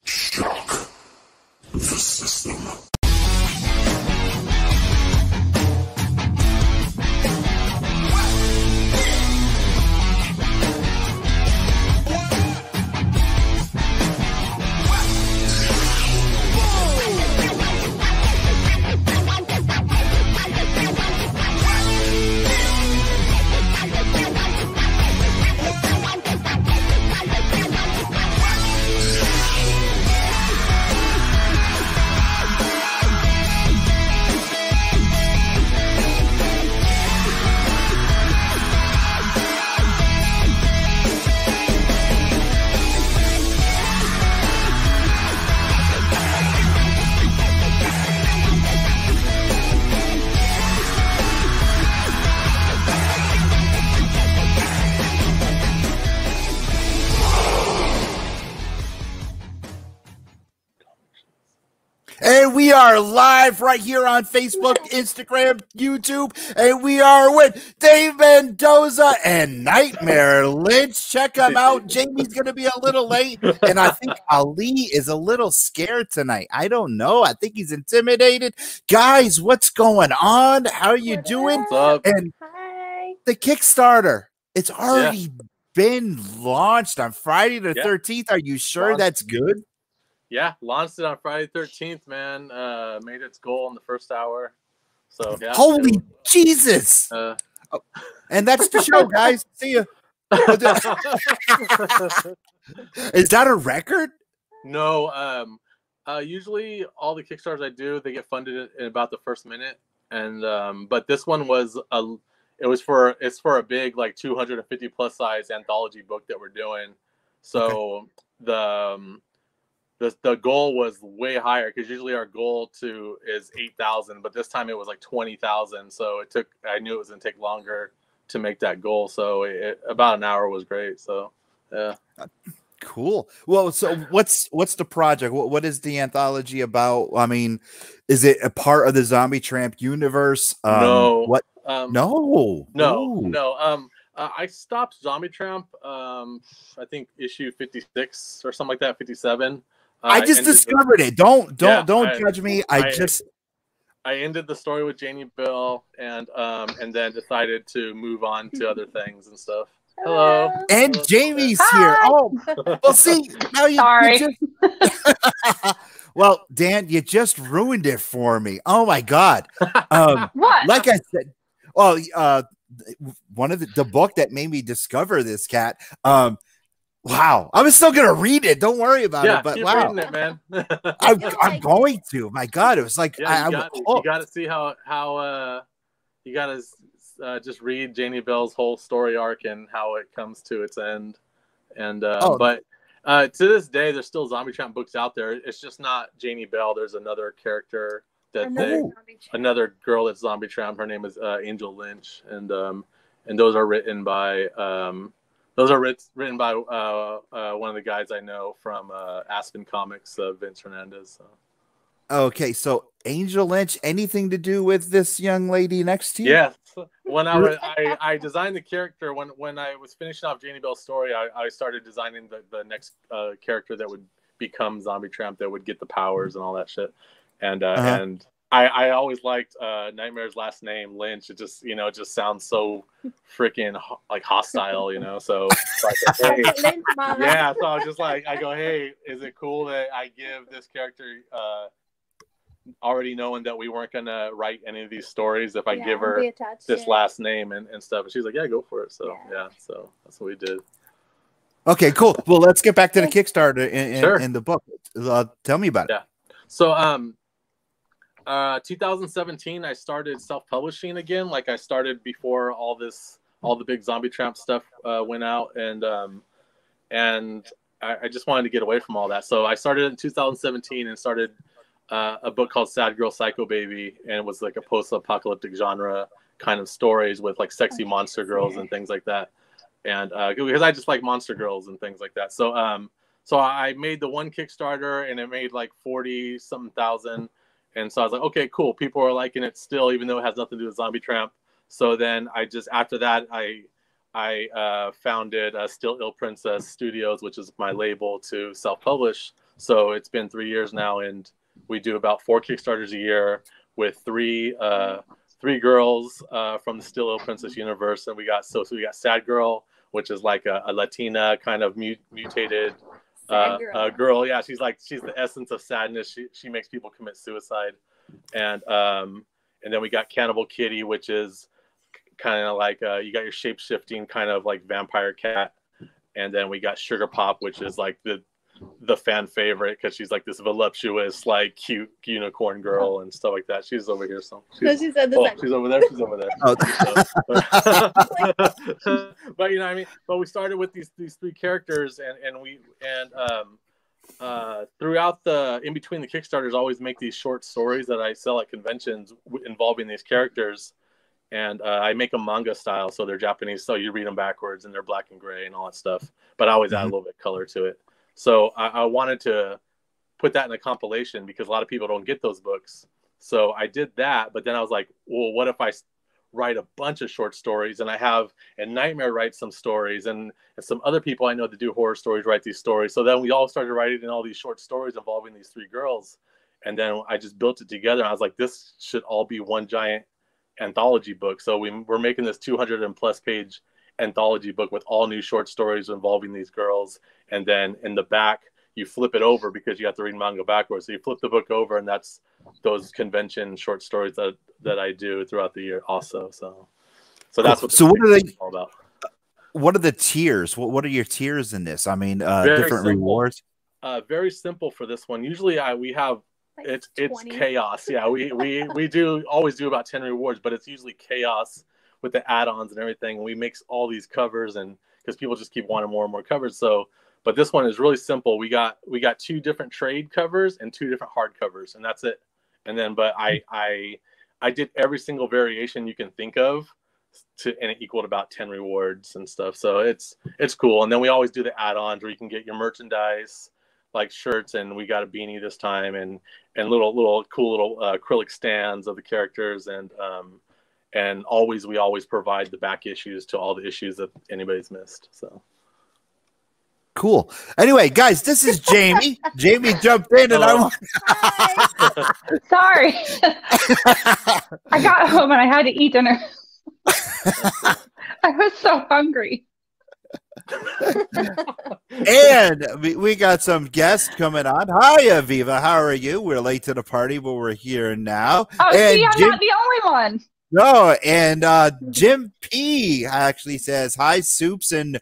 Shock the system. And we are live right here on Facebook, Instagram, YouTube, and we are with Dave Mendoza and Knightmare. Lynch, check them out. Jamie's going to be a little late, and I think Ali is a little scared tonight. I don't know. I think he's intimidated. Guys, what's going on? How are you doing? What's up? And hi. The Kickstarter, it's already been launched on Friday the 13th. Are you sure that's good? Yeah, launched it on Friday 13th, man. Made its goal in the first hour. So yeah. Holy Jesus! And that's the show, guys. See ya. Is that a record? No. Usually all the Kickstarters I do, they get funded in about the first minute. And but this one was it's for a big like 250 plus size anthology book that we're doing. So the goal was way higher because usually our goal is 8,000, but this time it was like 20,000. So I knew it was gonna take longer to make that goal. So about an hour was great. So yeah. Cool. Well, so what's the project? What is the anthology about? I mean, is it a part of the Zombie Tramp universe? No. What? No. I stopped Zombie Tramp. I think issue 56 or something like that. 57. I just discovered it. Don't judge me. I ended the story with Janie Bell and then decided to move on to other things and stuff. Hello. And Jamie's here. Oh, well, see, now Sorry. Well, Dan, you just ruined it for me. Oh my God. What? Like I said, well, one of the book that made me discover this cat. Wow, I was still gonna read it. Don't worry about it. But keep wow, reading it, man. I'm going to. My God, it was like you got to see how you got to just read Janie Bell's whole story arc and how it comes to its end. And but to this day, there's still Zombie Tramp books out there. It's just not Janie Bell. There's another character another girl that's Zombie Tramp. Her name is Angel Lynch, and those are written by. Those are written by one of the guys I know from Aspen Comics, Vince Hernandez. So. Okay, so Angel Lynch, anything to do with this young lady next to you? Yes. When I designed the character, when I was finishing off Janie Bell's story, I started designing the next character that would become Zombie Tramp, that would get the powers and all that shit. And I always liked Knightmare's last name, Lynch. It just sounds so freaking like hostile, So like, hey, yeah, so I was just like, I go, hey, is it cool that I give this character already knowing that we weren't gonna write any of these stories if I give her this last name and stuff? And she's like, yeah, go for it. So so that's what we did. Okay, cool. Well, let's get back to the Kickstarter in the book. Tell me about it. Yeah. So 2017, I started self-publishing again. Like I started before all the big Zombie Tramp stuff went out, and I just wanted to get away from all that. So I started in 2017 and started a book called Sad Girl Psycho Baby, and it was like a post-apocalyptic genre kind of stories with like sexy monster girls and things like that. And because I just like monster girls and things like that. So So I made the one Kickstarter and it made like 40 something thousand. And so I was like, okay, cool. People are liking it still, even though it has nothing to do with Zombie Tramp. So then after that, I founded Still Ill Princess Studios, which is my label to self-publish. So it's been 3 years now, and we do about 4 Kickstarters a year with three girls from the Still Ill Princess universe. And we got Sad Girl, which is like a Latina kind of mutated girl. Yeah, she's the essence of sadness. She makes people commit suicide. And then we got Cannibal Kitty, which is kind of like you got your shape-shifting kind of like vampire cat. And then we got Sugar Pop, which is like the fan favorite because she's like this voluptuous, like cute unicorn girl and stuff like that. She's over here, so she's over there. She's over there. Oh. But you know what I mean. But we started with these 3 characters, and throughout in between the Kickstarters, I always make these short stories that I sell at conventions involving these characters. And I make them manga style, so they're Japanese, so you read them backwards, and they're black and gray and all that stuff. But I always add a little bit of color to it. So I wanted to put that in a compilation because a lot of people don't get those books. So I did that, but then I was like, well, what if I write a bunch of short stories, and Knightmare write some stories, and some other people I know that do horror stories write these stories. So then we all started writing all these short stories involving these 3 girls. And then I just built it together. And I was like, this should all be one giant anthology book. So we're making this 200+ page anthology book with all new short stories involving these girls. And then in the back, you flip it over because you have to read manga backwards. So you flip the book over, and that's those convention short stories that I do throughout the year also. So that's what. So what are they all about? What are the tiers? What are your tiers in this? I mean, different simple. rewards. Very simple for this one. Usually we have. Like it's 20. chaos. Yeah, we always do about 10 rewards, but it's usually chaos with the add-ons and everything. And we make all these covers, and because people just keep wanting more and more covers. So, but this one is really simple. We got 2 different trade covers and 2 different hard covers, and that's it. And then, but I did every single variation you can think of, and it equaled about 10 rewards and stuff. So it's cool. And then we always do the add-ons where you can get your merchandise, like shirts, and we got a beanie this time, and little cool little acrylic stands of the characters, and we always provide the back issues to all the issues that anybody's missed. So cool. Anyway, guys, this is Jamie. Jamie jumped in, and sorry. I got home and I had to eat dinner. I was so hungry. And we got some guests coming on. Hi, Aviva. How are you? We're late to the party, but we're here now. Oh, and see, I'm not the only one. No, and Jim P actually says, hi, Soups and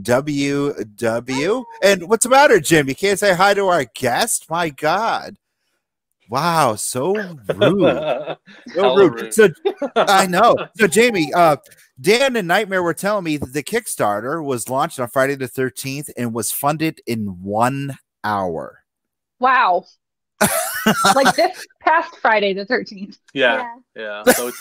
WW. And what's the matter, Jim? You can't say hi to our guest? My God. Wow, so rude. So rude. So, I know. So, Jamie, Dan and Knightmare were telling me that the Kickstarter was launched on Friday the 13th and was funded in 1 hour. Wow. Like this past Friday the 13th. Yeah. So it's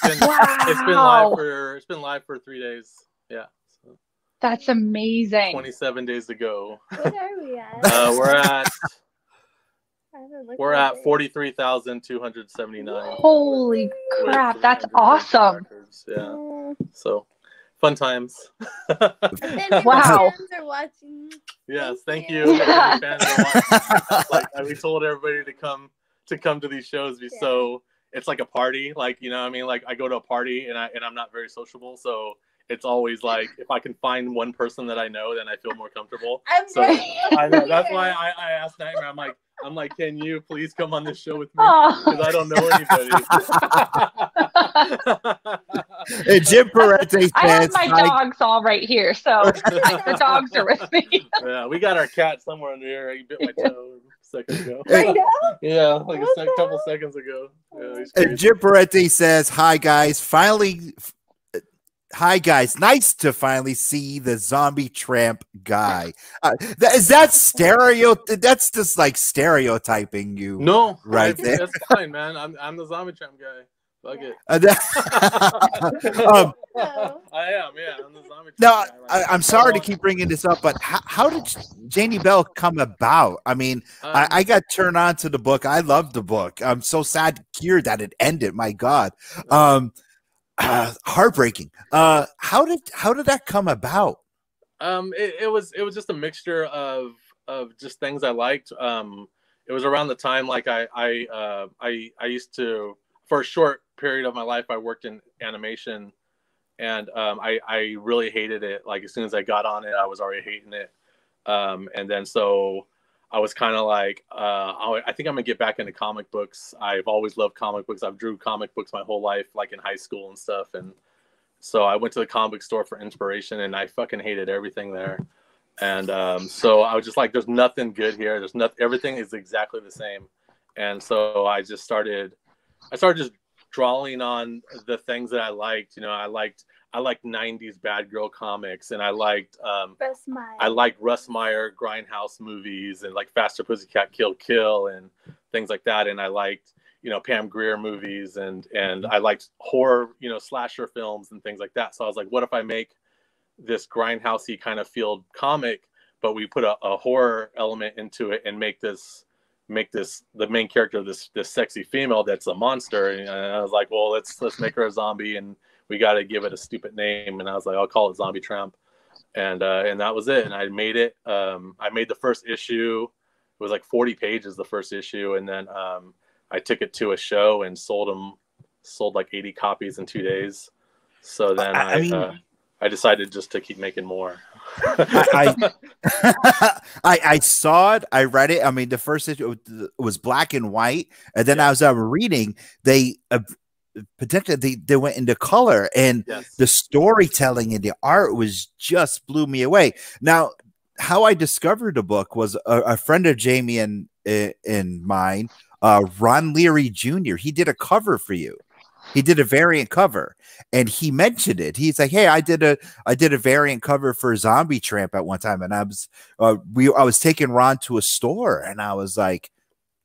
been live for 3 days. Yeah. So that's amazing. 27 days to go. What are we at? We're at 43,279. Holy crap, that's awesome. Yeah. So fun times. Wow. Fans are watching. Yes, thank you. Yeah. Fans are watching. We told everybody to come to these shows. So it's like a party. Like, you know what I mean? Like I go to a party and I'm not very sociable. So it's always like if I can find one person that I know, then I feel more comfortable. I know, that's why I asked Knightmare. I'm like, can you please come on this show with me? Because I don't know anybody. And Jim Parente says, I have my dogs all right here, so the dogs are with me. Yeah, we got our cat somewhere under here. He bit my toe a second ago. Right now? Yeah, like a couple seconds ago. Yeah, and Jim Parente says, hi, guys. Hi, guys. Nice to finally see the Zombie Tramp guy. Is that stereo? That's just like stereotyping you. No, right there. That's fine, man. I'm the Zombie Tramp guy. Fuck it. I am, yeah. I'm the zombie No, guy, I'm sorry to keep bringing this up, but how did Janie Bell come about? I mean, I got turned on to the book. I loved the book. I'm so sad here that it ended. My God, heartbreaking. How did that come about? It was just a mixture of just things I liked. It was around the time like I used to, for a short period of my life, I worked in animation, and I really hated it. Like as soon as I got on it, I was already hating it. And then so I was kind of like, I think I'm gonna get back into comic books. I've always loved comic books. I've drew comic books my whole life, like in high school and stuff. And so I went to the comic book store for inspiration, and I fucking hated everything there. And so I was just like, there's nothing good here. There's nothing. Everything is exactly the same. And so I started just drawing on the things that I liked. You know, I liked 90s bad girl comics, and I liked Russ Meyer Grindhouse movies, and like Faster Pussycat Kill Kill and things like that. And I liked, you know, Pam Grier movies, and I liked horror, you know, slasher films and things like that. So I was like, what if I make this grindhousey kind of field comic, but we put a horror element into it and make the main character this sexy female that's a monster. And I was like, well, let's make her a zombie, and we got to give it a stupid name. And I was like, I'll call it Zombie Tramp. And that was it. And I made it. I made the first issue. It was like 40 pages, the first issue. And then I took it to a show and sold like 80 copies in 2 days. So then I decided just to keep making more. I saw it. I read it. I mean, the first issue was black and white, and then as I was reading, they potentially they went into color, and the storytelling and the art was just blew me away. Now, how I discovered the book was a friend of Jamie and mine, Ron Leary Jr. He did a cover for you. He did a variant cover, and he mentioned it. He's like, "Hey, I did a variant cover for Zombie Tramp at one time," and I was taking Ron to a store, and I was like,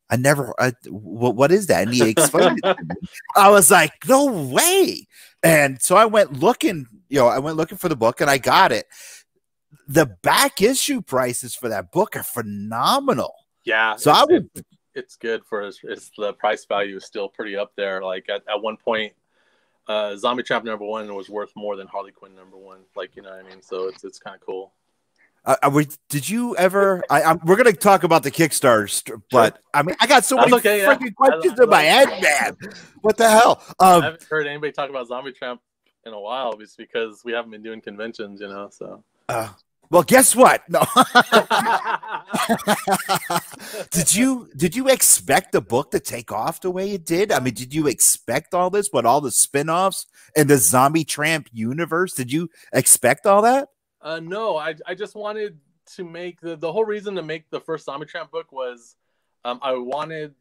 what is that?" And he explained it to me. I was like, "No way!" And so I went looking, for the book, and I got it. The back issue prices for that book are phenomenal. Yeah, so it's good for it's the price value is still pretty up there. Like at one point, Zombie Trap #1 was worth more than Harley Quinn #1. Like, you know what I mean? So it's kind of cool. Did you ever? We're gonna talk about the Kickstarter, but I mean, I got so many freaking questions in my head, man. What the hell? I haven't heard anybody talk about Zombie Tramp in a while. It's because we haven't been doing conventions, you know. So. Well, guess what? No. Did you expect the book to take off the way it did? I mean, did you expect all this? What, all the spin-offs and the Zombie Tramp universe? Did you expect all that? No, I just wanted to make the whole reason to make the first Zombie Tramp book was I wanted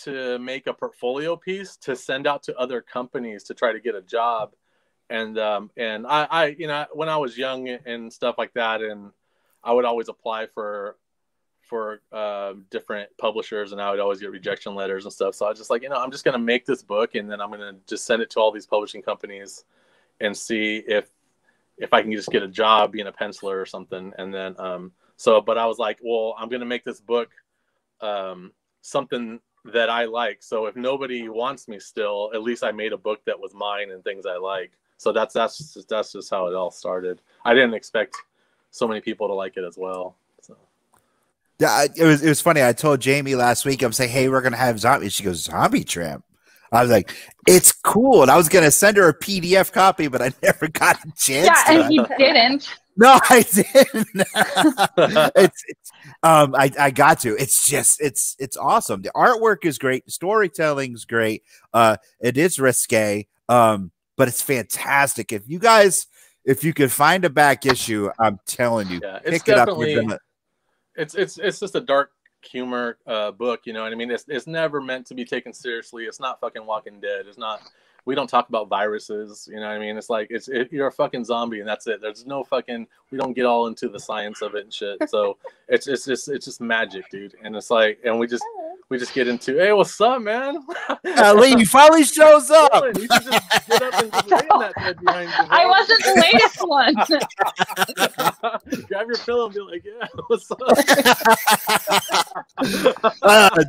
to make a portfolio piece to send out to other companies to try to get a job. And I you know, when I was young and stuff like that, and I would always apply for different publishers, and I would always get rejection letters and stuff. So I was just like, you know, I'm just going to make this book, and then I'm going to just send it to all these publishing companies and see if I can just get a job being a penciler or something. And then, but I was like, well, I'm going to make this book something that I like. So if nobody wants me still, at least I made a book that was mine and things I like. So that's just how it all started. I didn't expect so many people to like it as well. So. Yeah, it was funny. I told Jamie last week, I'm saying, "Hey, we're gonna have zombie." She goes, "Zombie Tramp." I was like, "It's cool," and I was gonna send her a PDF copy, but I never got a chance. Yeah, and you didn't. No, I didn't. I got to. It's just it's awesome. The artwork is great. The storytelling's great. It is risque. But it's fantastic. If you could find a back issue, I'm telling you, it's definitely it's just a dark humor book. You know what I mean? It's never meant to be taken seriously. It's not fucking Walking Dead. It's not. We don't talk about viruses. You know what I mean? It's like you're a fucking zombie, and that's it. There's no fucking. We don't get all into the science of it and shit. So it's just magic, dude. And it's like, and we just we just get into, hey, what's up, man? Lee finally shows up. Dylan, you should just get up and just lay in that bed behind you. I wasn't the latest one. Grab your pillow and be like, yeah, what's up?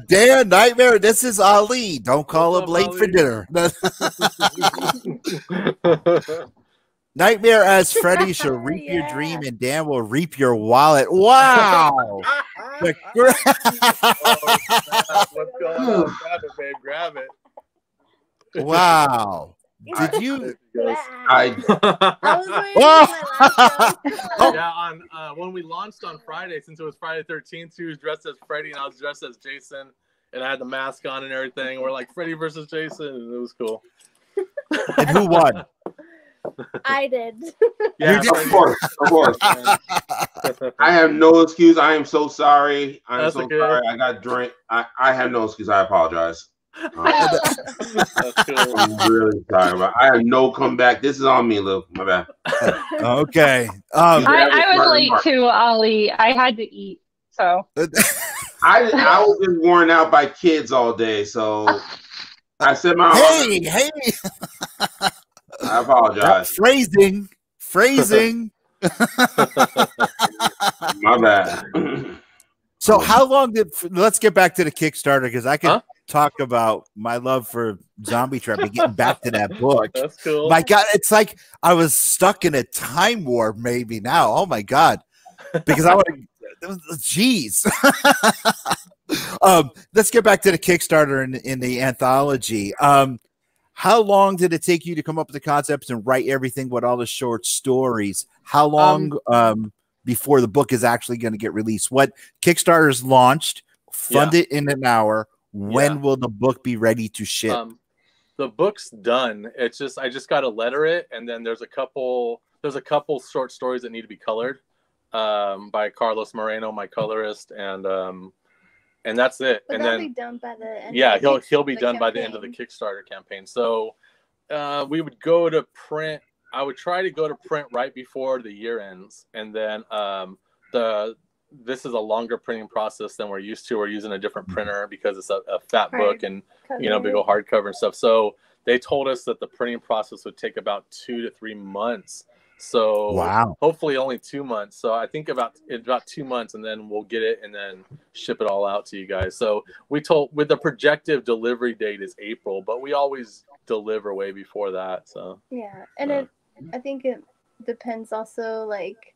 Dan, Nightmare, this is Ali. Don't call him late Ali? for dinner. Nightmare as Freddy shall reap your dream, and Dan will reap your wallet. Wow. What's going on? Grab it, babe. Grab it. Wow. Did you? I Yeah, on when we launched on Friday, since it was Friday 13th, she was dressed as Freddy and I was dressed as Jason, and I had the mask on and everything. We're like Freddy versus Jason, and it was cool. And who won? I did. Yeah, You did? Of course. I have no excuse. I am so sorry. I'm That's so okay. sorry. I got drink. I have no excuse. I apologize. That's cool. I'm really sorry. I have no comeback. This is on me, Lou. My bad. Okay. I was late too, Ali. I had to eat, so. I was just worn out by kids all day, so I said my Hey. I apologize. Phrasing. My bad. So how long let's get back to the Kickstarter, because I could talk about my love for Zombie Trap and getting back to that book. That's cool. My God, it's like I was stuck in a time warp maybe now. Oh my God. Because I would jeez. Let's get back to the Kickstarter in the anthology. How long did it take you to come up with the concepts and write everything with all the short stories? How long before the book is actually going to get released? What Kickstarter's launched, fund it in an hour. When will the book be ready to ship? The book's done. It's just I just got to letter it, and then there's a couple short stories that need to be colored by Carlos Moreno, my colorist, and that's it. But and that'll then be done by the end. yeah, of the he'll be the done by the end of the campaign. Kickstarter campaign. So we would go to print. I would try to go to print right before the year ends, and then this is a longer printing process than we're used to. We're using a different printer because it's a fat book and big old hardcover and stuff. So they told us that the printing process would take about 2 to 3 months. So wow, hopefully only 2 months. So I think about 2 months, and then we'll get it and then ship it all out to you guys. So with the projected delivery date is April, but we always deliver way before that. So yeah, and I think it depends also, like,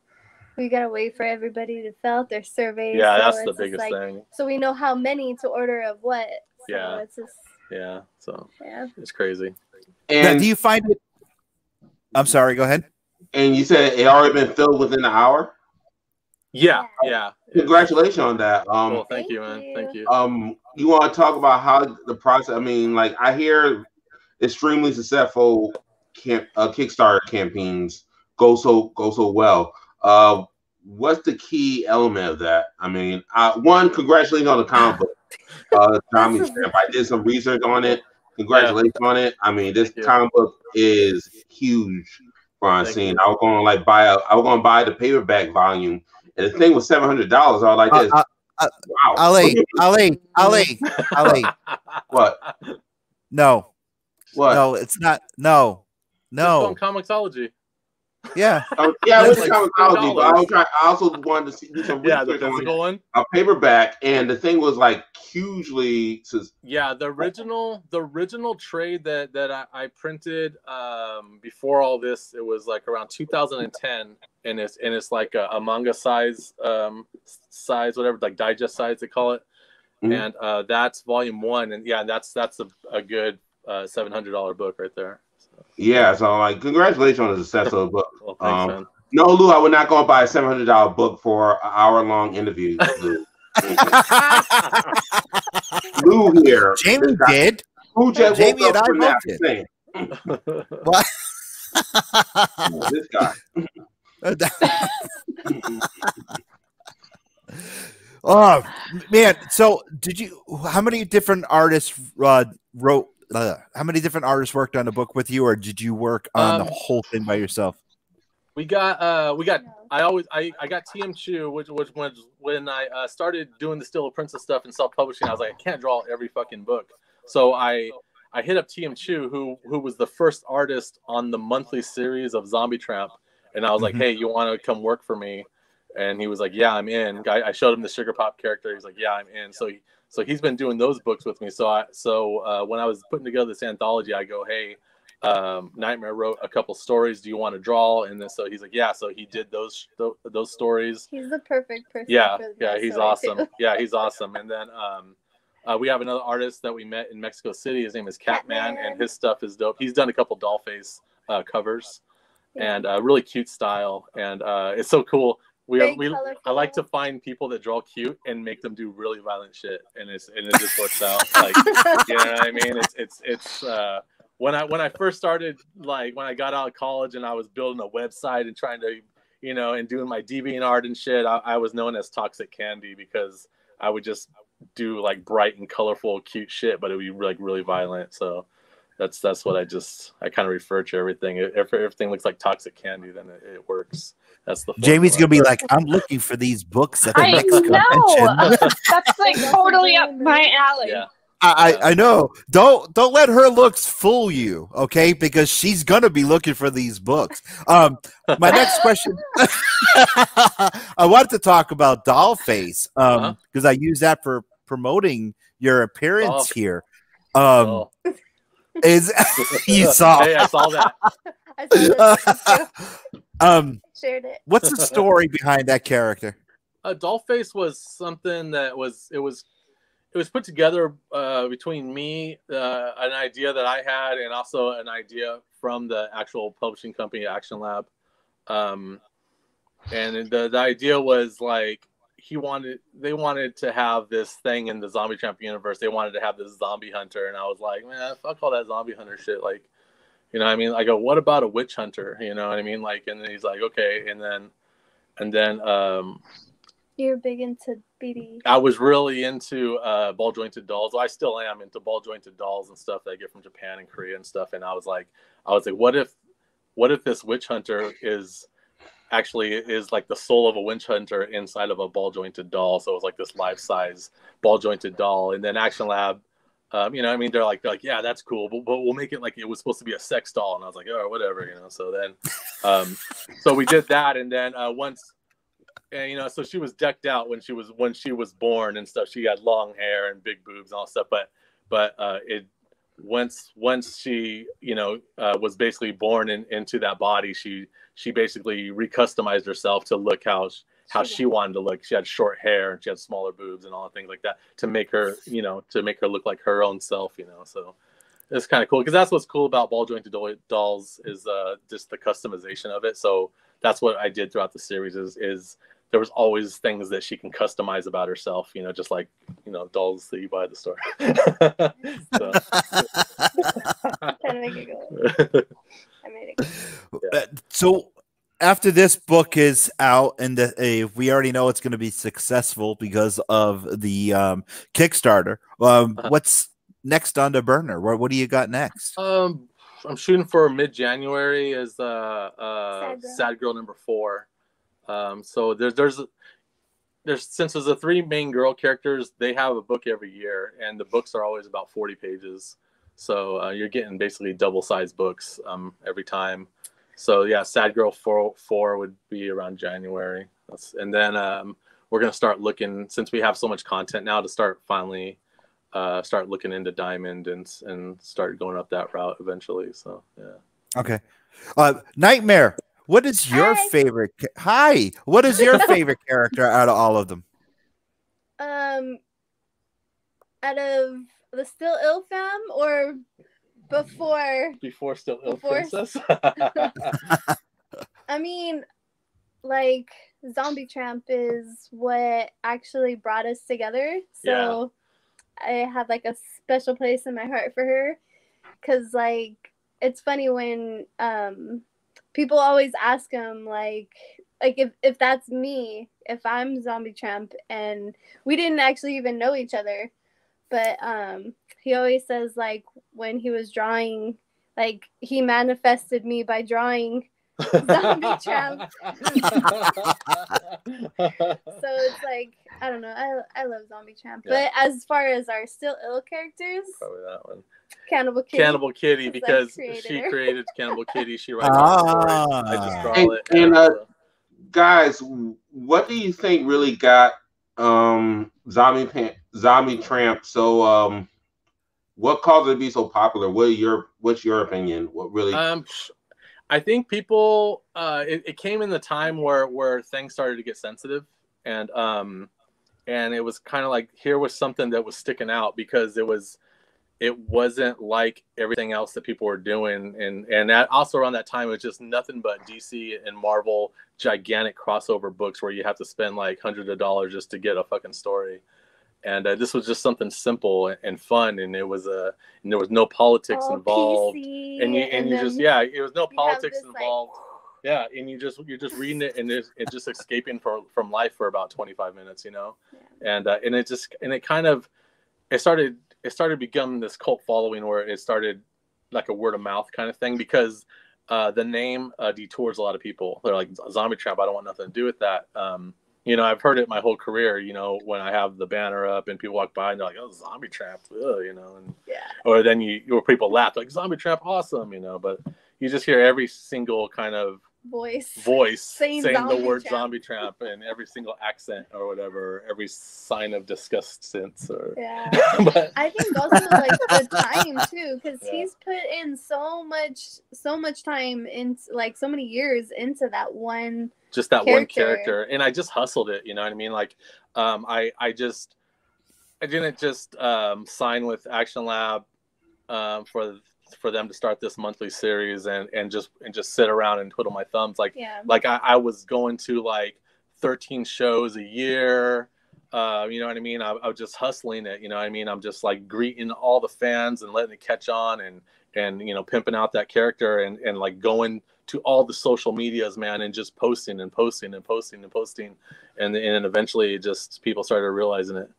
we gotta wait for everybody to fill out their surveys. yeah, so that's it's the just biggest like, thing. so we know how many to order of what. So Yeah. it's just, Yeah, so yeah. it's crazy. Now, And do you find it? I'm sorry. Go ahead. and you said it already been filled within an hour. Yeah. Congratulations on that. Cool. Thank you, man. Thank you. You want to talk about how the process? I mean, like, I hear extremely successful Kickstarter campaigns go so well. What's the key element of that? I mean, one, congratulations on the comic book. Zombie Trap. I did some research on it. Congratulations on it. I mean, this comic book is huge for our scene. I was going to buy the paperback volume, and the thing was $700. I was like, this. Wow. Ali. What? No. What? No, it's not. No. It's on No. Comicsology. Yeah. Yeah, It's it's like comicsology, but $10. I also wanted to do some Yeah, the research on physical one. a paperback, and the thing was like hugely. Yeah, the original trade that I printed before all this, it was like around 2010, and it's like a manga size whatever, like digest size they call it, and that's volume 1, and yeah, that's a good $700 book right there. So. Yeah, so like, congratulations on the success of the book. Well, thanks, man. No, Lou, I would not go buy a $700 book for an hour-long interview. Lou. Lou here. Jamie did. Who just Jamie woke and up I from both that did. thing? What? This guy. Oh man! So, how many different artists wrote? How many different artists worked on the book with you, or did you work on the whole thing by yourself? We got I got TM Chu, which was when I started doing the Still a Princess stuff and self-publishing. I was like, I can't draw every fucking book. So I hit up TM Chu, who was the first artist on the monthly series of Zombie Tramp, and I was like, hey, you want to come work for me? And he was like, yeah, I'm in. I showed him the Sugar Pop character. He's like, yeah, I'm in. So he's been doing those books with me. So when I was putting together this anthology, I go, hey, Knightmare wrote a couple stories. Do you want to draw? And then so he's like, yeah. So he did those stories. He's the perfect person. Yeah, for yeah, that he's story, awesome. too. Yeah, he's awesome. And then we have another artist that we met in Mexico City. His name is Catman, and his stuff is dope. He's done a couple Dollface covers, and really cute style, and it's so cool. I like to find people that draw cute and make them do really violent shit, and it just works out. Like, you know what I mean? It's when I first started, like when I got out of college and I was building a website and trying to, you know, and doing my DeviantArt and shit, I was known as Toxic Candy because I would just do like bright and colorful, cute shit, but it would be like really violent. So that's what I kind of refer to everything. If everything looks like Toxic Candy, then it works. That's the Jamie's gonna be like, I'm looking for these books at the next convention. That's like totally up my alley. Yeah. I know. Don't let her looks fool you, okay? Because she's gonna be looking for these books. My next question, I wanted to talk about Dollface, because I use that for promoting your appearance here. Is you saw? Hey, I saw that. I saw that shared it. What's the story behind that character? Dollface was something that was put together between me, an idea that I had, and also an idea from the actual publishing company, Action Lab. And the idea was like they wanted to have this thing in the Zombie Tramp universe. They wanted to have this zombie hunter, and I was like, man, fuck all that zombie hunter shit. Like, you know what I mean? I go, what about a witch hunter? You know what I mean? Like, and then he's like, okay. And then You're big into BD. I was really into ball jointed dolls. Well, I still am into ball jointed dolls and stuff that I get from Japan and Korea and stuff. And I was like, what if this witch hunter is like the soul of a witch hunter inside of a ball jointed doll? So it was like this life size ball jointed doll. And then Action Lab, you know, I mean, they're like, yeah, that's cool, but we'll make it like it was supposed to be a sex doll. And I was like, oh, whatever, you know. So then, so we did that, and then once. And, you know, so she was decked out when she was born and stuff. She had long hair and big boobs and all stuff. But once she, you know, was basically born into that body, she basically recustomized herself to look how she wanted to look. She had short hair and she had smaller boobs and all the things like that to make her look like her own self, you know. So it's kind of cool because that's what's cool about ball jointed dolls is just the customization of it. So that's what I did throughout the series is there was always things that she can customize about herself, you know, just like, you know, dolls that you buy at the store. Trying to make it go. I made it go. Yeah. So after this book is out, and we already know it's going to be successful because of the Kickstarter, what's next on the burner? What do you got next? I'm shooting for mid-January as Sad Girl number 4. So there's since there's the 3 main girl characters, they have a book every year, and the books are always about 40 pages. So you're getting basically double-sized books every time. So yeah, Sad Girl 4 would be around January. And then we're gonna start looking, since we have so much content now, to start looking into Diamond and start going up that route eventually. So yeah. Okay. Knightmare. What is your favorite? What is your favorite character out of all of them? Out of the Still Ill fam or before Still Ill Princess? I mean, like Zombie Tramp is what actually brought us together. So I have like a special place in my heart for her, because like it's funny when people always ask him like if that's me, if I'm Zombie Tramp, and we didn't actually even know each other, but he always says like when he was drawing, like he manifested me by drawing Zombie Tramp. So it's like, I don't know. I love Zombie Tramp. Yeah. But as far as our still ill characters, Probably that one. Cannibal Kitty. Cannibal Kitty, because she created Cannibal Kitty. She writes all the stories. I just draw it. And guys, what do you think really got Zombie Tramp so what caused it to be so popular? What's your opinion? What really I think people it came in the time where things started to get sensitive, and it was kind of like, here was something that was sticking out because it wasn't like everything else that people were doing, and that also around that time it was just nothing but DC and Marvel gigantic crossover books where you have to spend like hundreds of dollars just to get a fucking story. And this was just something simple and fun, and there was no politics involved, PC, and it was no politics involved. Yeah, and you're just reading it, and it's just escaping from life for about 25 minutes, you know. Yeah. And it started becoming this cult following where it started like a word of mouth kind of thing, because the name detours a lot of people. They're like, Zombie Tramp, I don't want nothing to do with that. You know, I've heard it my whole career, you know, when I have the banner up and people walk by and they're like, oh, Zombie Tramp, you know, and or then or people laugh like, Zombie Tramp, awesome, you know, but you just hear every single kind of voice saying the word Zombie Tramp in every single accent or whatever, every sign of disgust since. Or but I think also like the time too, because he's put in so much time into, like, so many years into that one one character, and I just hustled it, you know what I mean? Like I didn't just sign with Action Lab for them to start this monthly series and just sit around and twiddle my thumbs. Like I was going to like 13 shows a year. You know what I mean? I was just hustling it, you know what I mean? I'm just like greeting all the fans and letting it catch on and you know, pimping out that character and like going to all the social medias, man, and just posting and posting and posting and posting. And then eventually just people started realizing it.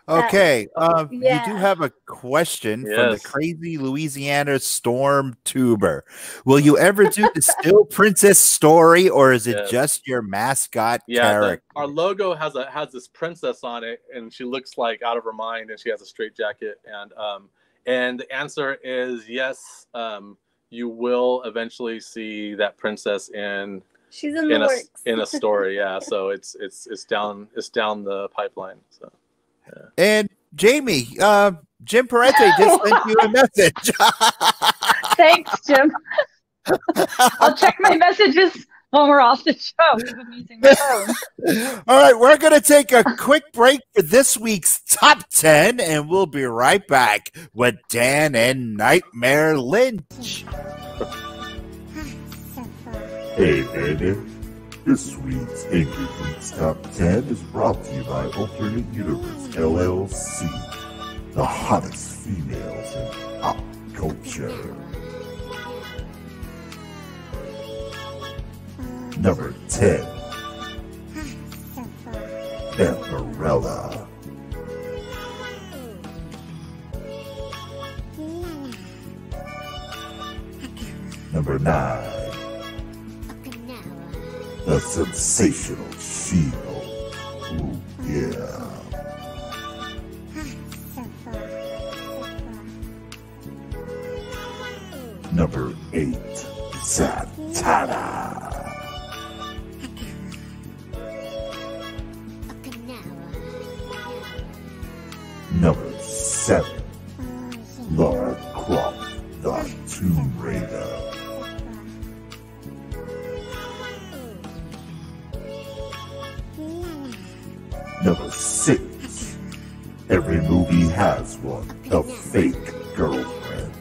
Okay, you do have a question from the crazy Louisiana Storm Tuber. Will you ever do the Still Princess story, or is it just your mascot character? Our logo has this princess on it, and she looks like out of her mind, and she has a straight jacket. And the answer is yes. You will eventually see that princess she's in the works. In a story. Yeah, so it's down the pipeline. So. Yeah. And Jamie, Jim Parente just sent you a message. Thanks, Jim. I'll check my messages when we're off the show. We've been using my phone. All right, we're going to take a quick break for this week's Top 10, and we'll be right back with Dan and Knightmare Lynch. Hey there. This week's Angry Geeks Top 10 is brought to you by Alternate Universe LLC, the hottest females in pop culture. Number 10, Vampirella. Number 9, the sensational She-Hulk. Ooh, yeah. Number 8, Zatanna. Number 7, Lara Croft, the Tomb Raider. Number 6, every movie has one, the fake girlfriend.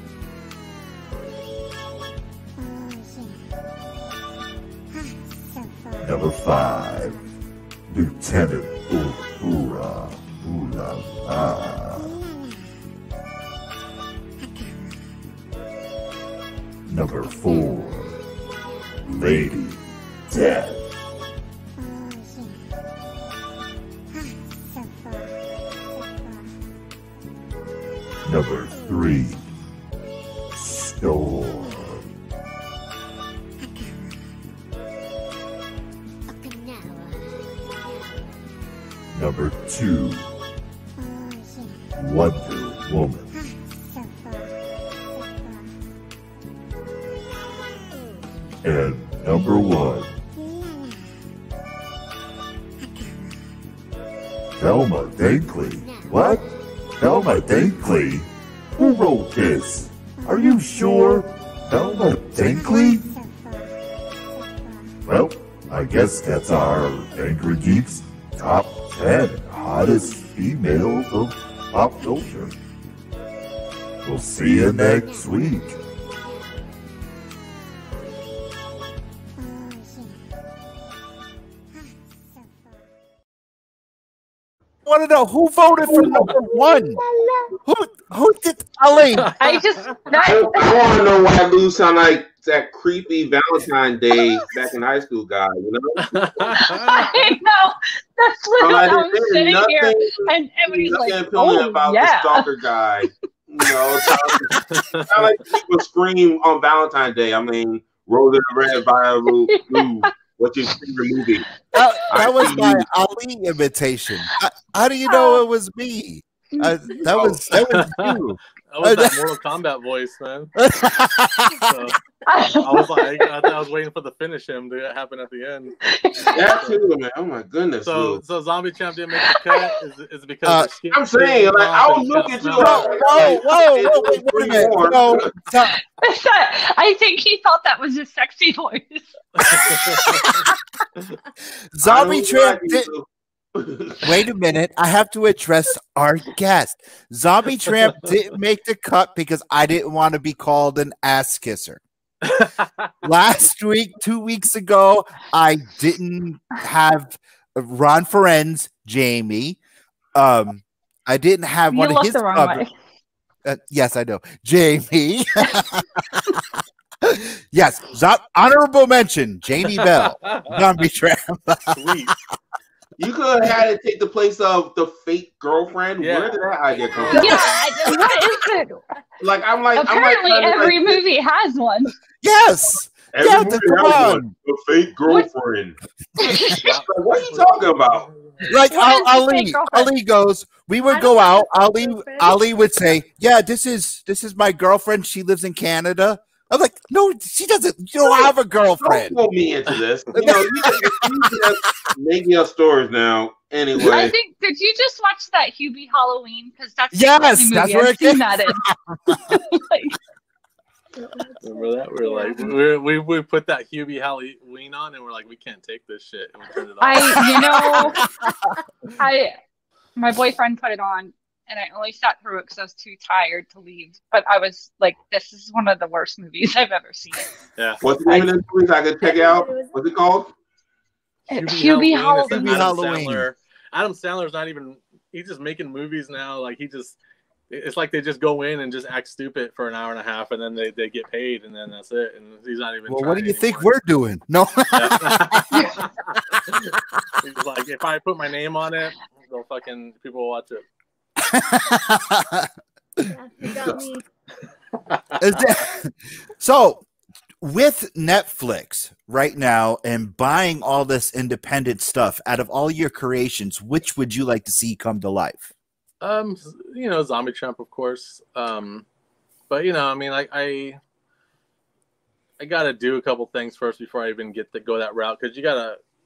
Number 5, Lieutenant Uhura. Ooh la la. Number 4, Lady Death. Number 3, Storm. Number 2, Wonder Woman. And number 1, Thelma Dinkley. What? Thelma Dinkley? Who wrote this? Are you sure? Thelma Dinkley? Well, I guess that's our Angry Geeks top 10 hottest females of pop culture. We'll see you next week. I want to know who voted for number 1. Who did? Elaine. I just I want to know why Lou sound like that creepy Valentine's Day back in high school guy, you know? I know. That's literally like, how I'm sitting here, and everybody's like, "Oh about yeah." the stalker guy, you know? Sound like people scream on Valentine's Day. I mean, Rose in the Red, Violet Blue. What's your favorite movie? That was my Ali imitation. How do you know it was me? That was you. That was that Mortal Kombat voice, man. So, I was like, I thought I was waiting for the finish him to happen at the end. That too, man. Oh my goodness. So Zombie Champ didn't make the cut. Is it because I'm saying, like, I was looking at you. Whoa, wait a minute. No, I think he thought that was his sexy voice. Zombie Champ did. Wait a minute. I have to address our guest. Zombie Tramp didn't make the cut because I didn't want to be called an ass kisser. Last week, 2 weeks ago, I didn't have Ron Ferenz, Jamie. I didn't have one of his brothers. Yes, I know. Jamie. Yes, honorable mention, Jamie Bell, Zombie Tramp. Sweet. You could have had it take the place of the fake girlfriend. Yeah. Where did that idea come from? Yeah, what is it? Like apparently every movie has one. Yes. Every movie has one. The fake girlfriend. What are you talking about? Like Ali goes, we would go out. Ali would say, "Yeah, this is my girlfriend. She lives in Canada." I'm like, "No, she doesn't. You don't have a girlfriend." Don't pull me into this. You know, you just making up stories now. Anyway, I think. Did you just watch that Hubie Halloween? Because that's yes, that's where it came. Remember that? We're like, we put that Hubie Halloween on, and we're like, we can't take this shit, and we turned it off. My boyfriend put it on, and I only sat through it because I was too tired to leave. But I was like, this is one of the worst movies I've ever seen. Yeah. What's the name of this movie? I can check it out. What's it called? Hubie Halloween. Adam Sandler's not even. He's just making movies now. Like it's like they just go in and just act stupid for an hour and a half, and then they get paid, and then that's it. And he's not even. Well, what do you think we're doing? No. He's like, if I put my name on it, they'll fucking people will watch it. Yeah, you got me. So, with Netflix right now and buying all this independent stuff, out of all your creations, which would you like to see come to life? Zombie Tramp, of course. But I mean, I gotta do a couple things first before I even go that route, because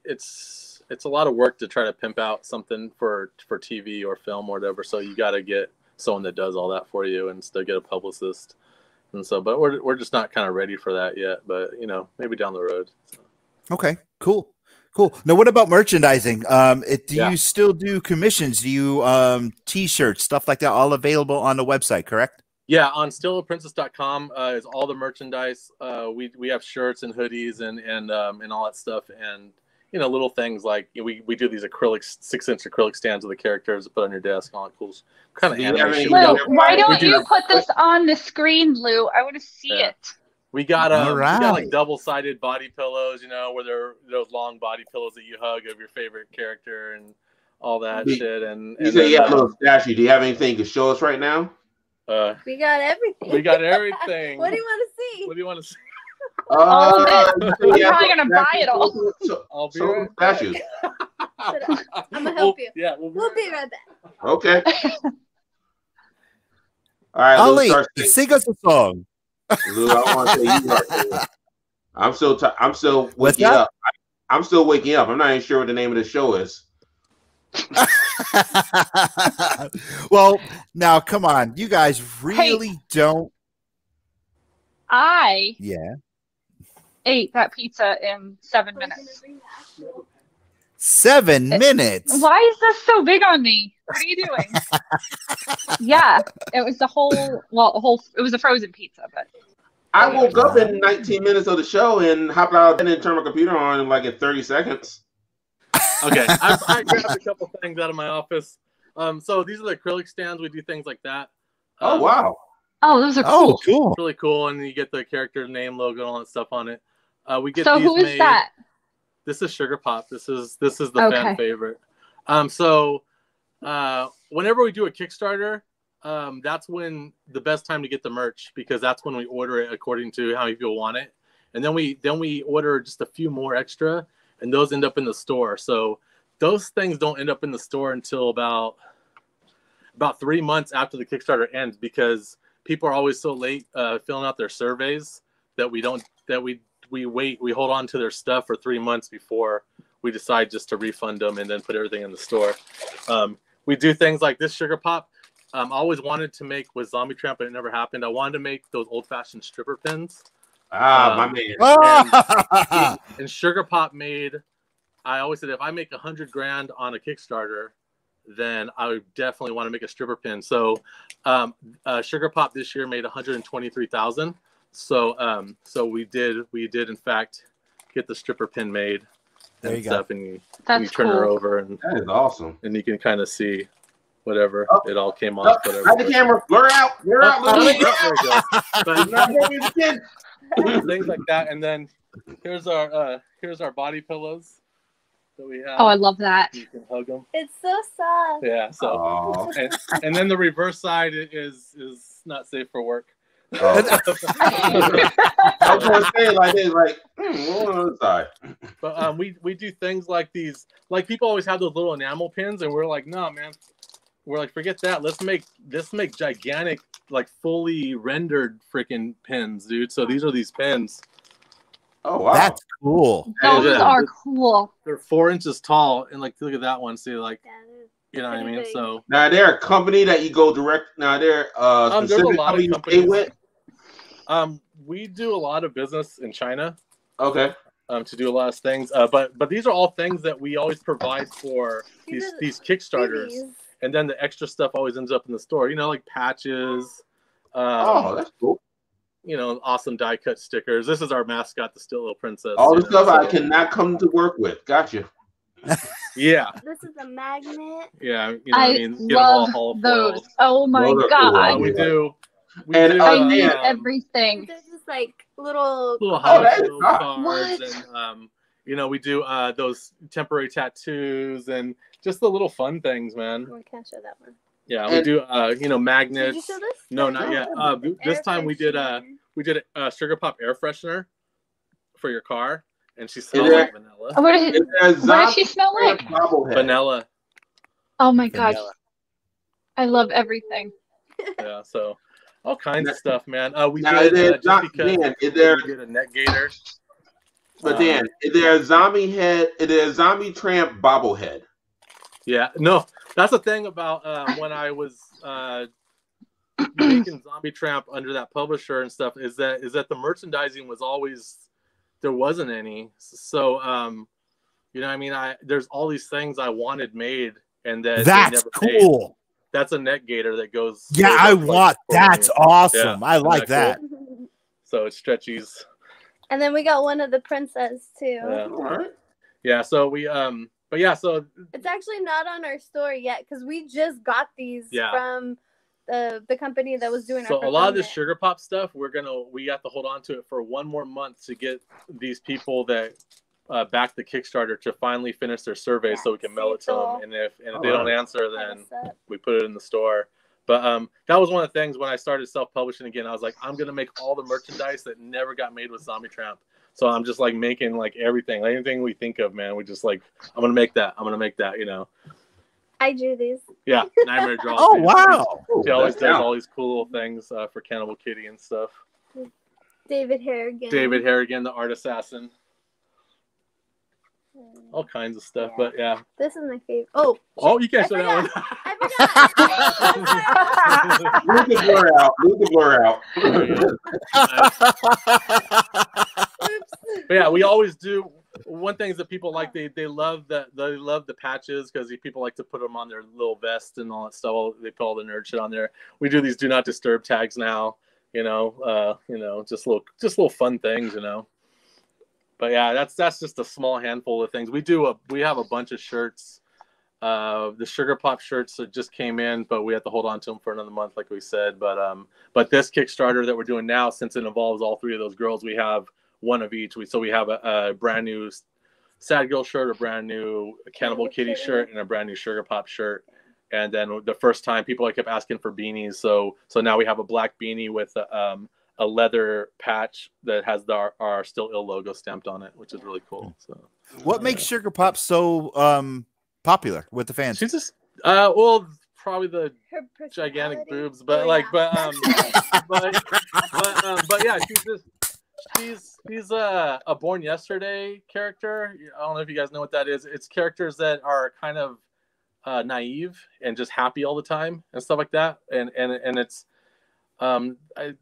it's a lot of work to try to pimp out something for TV or film or whatever. So you gotta get someone that does all that for you and still get a publicist. And so, but we're just not kind of ready for that yet. But maybe down the road. So. Okay, cool. Now, what about merchandising? Do you still do commissions? Do you T-shirts, stuff like that, all available on the website? Correct? Yeah, on stillaprincess.com is all the merchandise. We have shirts and hoodies and all that stuff, and little things like we do these 6-inch acrylic stands of the characters to put on your desk, all that cool kind of animation. Lou, why don't you put this on the screen, Lou? I want to see it. We got like double-sided body pillows, where they're those long body pillows that you hug of your favorite character and all that shit. And you say you got a little statue. Do you have anything to show us right now? We got everything. We got everything. What do you want to see? What do you want to see? All of it. I'm probably gonna buy it all. I'll be right statues. I'm gonna help you. Yeah, We'll be right back. Okay. All right, Lou, Ali, start sing us a song. Lou, I want to say you start singing. I'm still What's waking that? up. I'm still waking up. I'm not even sure what the name of the show is. Well, now come on, you guys really don't. I Yeah. ate that pizza in 7 minutes. 7 minutes. Why is this so big on me? What are you doing? Yeah, it was it was a frozen pizza, but I woke up in 19 minutes of the show and hopped out of bed and turned my computer on in like in 30 seconds. Okay, I grabbed a couple things out of my office. So these are the acrylic stands. We do things like that. Oh, wow. Oh, those are cool. Oh, cool. Really cool, and you get the character name, logo, and all that stuff on it. We get So these who is made. that? This is Sugar Pop. This is the fan favorite. Whenever we do a Kickstarter, that's when the best time to get the merch, because that's when we order it according to how many people want it, and then we order just a few more extra, and those end up in the store. So those things don't end up in the store until about 3 months after the Kickstarter ends, because people are always so late filling out their surveys that we hold on to their stuff for 3 months before we decide just to refund them and then put everything in the store. We do things like this Sugar Pop. I always wanted to make with Zombie Tramp, but it never happened. I wanted to make those old-fashioned stripper pins. My man. And Sugar Pop made, I always said, if I make $100 grand on a Kickstarter, then I would definitely want to make a stripper pin. So Sugar Pop this year made $123,000. So we did in fact get the stripper pin made and stuff, and you turn her over, and that is awesome. And you can kind of see whatever it all came off. Whatever. Hide the camera, blur out, There we go. But But things like that, and then here's our body pillows that we have. Oh, I love that. You can hug them. It's so soft. Yeah. So and then the reverse side is not safe for work. I was gonna say like this, like on the side. But we do things like these. Like, people always have those little enamel pins, and we're like, no, man. We're like, forget that. Let's make gigantic, like fully rendered freaking pins, dude. So these are these pins. Oh wow, that's cool. Those are cool. They're 4 inches tall, and like, look at that one. See, like, you know what I mean? So now they're a company that you go direct. Now they're there's a lot of companies with. We do a lot of business in China. Okay. To do a lot of things, but these are all things that we always provide for these Kickstarters, and then the extra stuff always ends up in the store. You know, like patches. That's cool. You know, awesome die cut stickers. This is our mascot, the Still Little Princess. All the stuff I cannot come to work with. Gotcha. Yeah. This is a magnet. Yeah, you know what I mean? Get love all those. Oh my god. Cool. We do. I need everything. There's just like little cards, and you know, we do those temporary tattoos and just the little fun things, man. I can't show that one. Yeah, we do you know, magnets. Did you show this? No, not yet. This time we did a Sugar Pop air freshener for your car, and she smells like vanilla. What does she smell like? Vanilla. Oh my gosh. I love everything. Yeah, so all kinds of stuff, man. We now, did just because Dan, we did a net gator. But Dan, is there a zombie head? Is there a zombie tramp bobblehead? Yeah, no, that's the thing about when I was making Zombie Tramp under that publisher and stuff, is that the merchandising was always, there wasn't any. So you know, I mean, there's all these things I wanted made, and that's never cool. Made. That's a net gator that goes. Yeah, I want. That's awesome. Yeah, I like that. Cool? So it's stretchies. And then we got one of the princess too. Yeah. All right. Yeah. So we but yeah, so it's actually not on our store yet because we just got these from the company that was doing our. So a lot of this Sugar Pop stuff, we have to hold on to it for one more month to get these people that back the Kickstarter to finally finish their survey, so we can mail it to them. And if they don't answer, then we put it in the store. But that was one of the things when I started self-publishing again. I was like, I'm gonna make all the merchandise that never got made with Zombie Tramp. So I'm just like making like everything, like, anything we think of, man. We just like, I'm gonna make that. You know. I drew these. Yeah, Knightmare draws. Oh wow! She always does all these cool little things for Cannibal Kitty and stuff. David Harrigan. David Harrigan, the art assassin. All kinds of stuff, but yeah. This is my favorite. Oh, you can't show that one. I forgot. Leave the blur out. Leave the blur out. But yeah, we always do. One thing is that people like they love the patches because people like to put them on their little vest and all that stuff. They put all the nerd shit on there. We do these do not disturb tags now. Just little fun things, But yeah, that's just a small handful of things. We have a bunch of shirts. The Sugar Pop shirts that just came in, but we have to hold on to them for another month, like we said. But this Kickstarter that we're doing now, since it involves all three of those girls, we have one of each. So we have a brand new Sad Girl shirt, a brand new Cannibal Kitty shirt, and a brand new Sugar Pop shirt. And then the first time people kept asking for beanies, so now we have a black beanie with a leather patch that has our Still Ill logo stamped on it, which is really cool. So, what makes Sugar Pop so popular with the fans? She's just probably the gigantic boobs, but yeah, she's a Born Yesterday character. I don't know if you guys know what that is. It's characters that are kind of naive and just happy all the time and stuff like that, and it's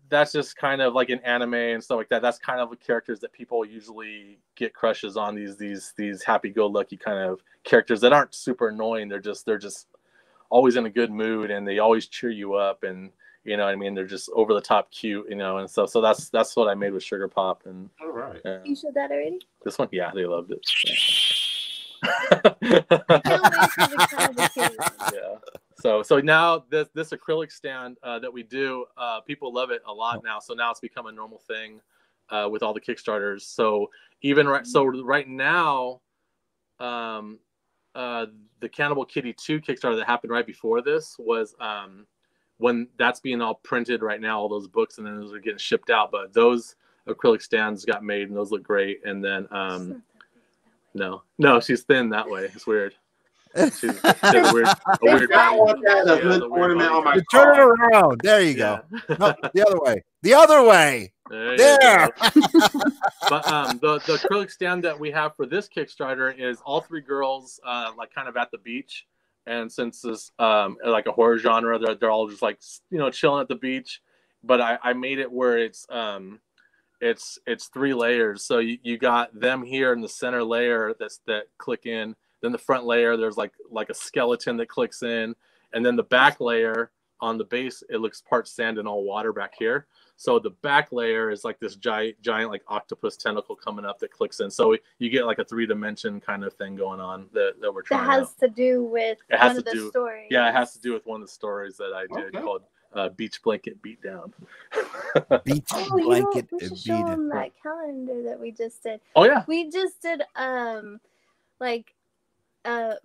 that's just kind of like in anime and stuff like that. That's kind of the characters that people usually get crushes on. These happy-go-lucky kind of characters that aren't super annoying. They're just always in a good mood and they always cheer you up, and you know what I mean. They're just over the top cute, and stuff. So that's what I made with Sugar Pop. And all right, you showed that already. This one, yeah, they loved it. Yeah. Yeah. So now this acrylic stand that we do, people love it a lot now. So now it's become a normal thing with all the Kickstarters. So right now, the Cannibal Kitty 2 Kickstarter that happened right before this was when that's being all printed right now, all those books, and then those are getting shipped out. But those acrylic stands got made and those look great. And then no, she's thin that way. It's weird. She's a weird ornament on my turn it around. There you go. No, the other way. The other way. There. But the acrylic stand that we have for this Kickstarter is all three girls like kind of at the beach. And since this like a horror genre, they're all just like chilling at the beach. But I made it where it's 3 layers. So you got them here in the center layer that click in. Then the front layer, there's like a skeleton that clicks in, and then the back layer on the base, it looks part sand and all water back here. So the back layer is like this giant like octopus tentacle coming up that clicks in. So you get like a 3-dimension kind of thing going on that we're trying. That has to do with one of the stories. Yeah, it has to do with one of the stories that I did called Beach Blanket Beatdown. Beach Blanket we should show them that calendar that we just did. Oh yeah, we just did